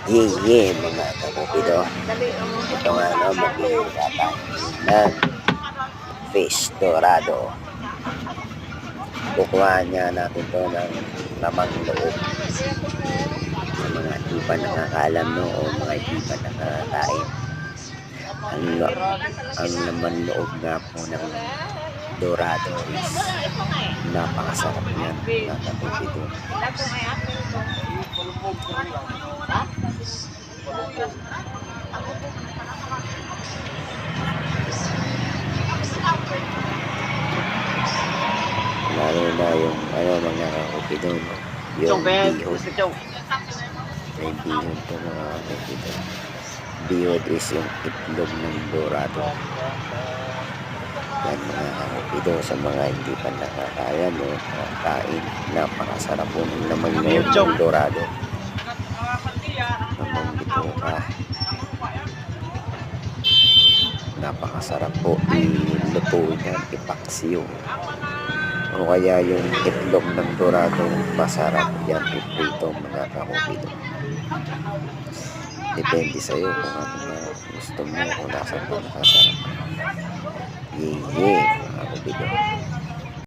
Yee, mga kakupido. Ito nga no, magbibigay tayo ng fish dorado. Kukuha niya natin to ng lamang loob. Sa mga hindi pa nakakaalam no, o mga hindi pa nakakain. Ang laman loob nga po ng dorado is napakasarap niyan, mga kakupido. Lalo na yung mga kakupido, yung bihon. May bihon po mga kakupido. Bihon is yung itlog ng dorado. Yan mga kakupido, sa mga hindi pa nakakaya no, kain, napakasarap po ng laman loob ng dorado. Namang bituka, napakasarap po iluto yan, ipaksiyo, o kaya yung itlog ng dorado, masarap yan iprito mga kakupido. Depende sa'yo kung ano na gusto mo, kung nasa pa nakasarap. Yee, mga kakupido.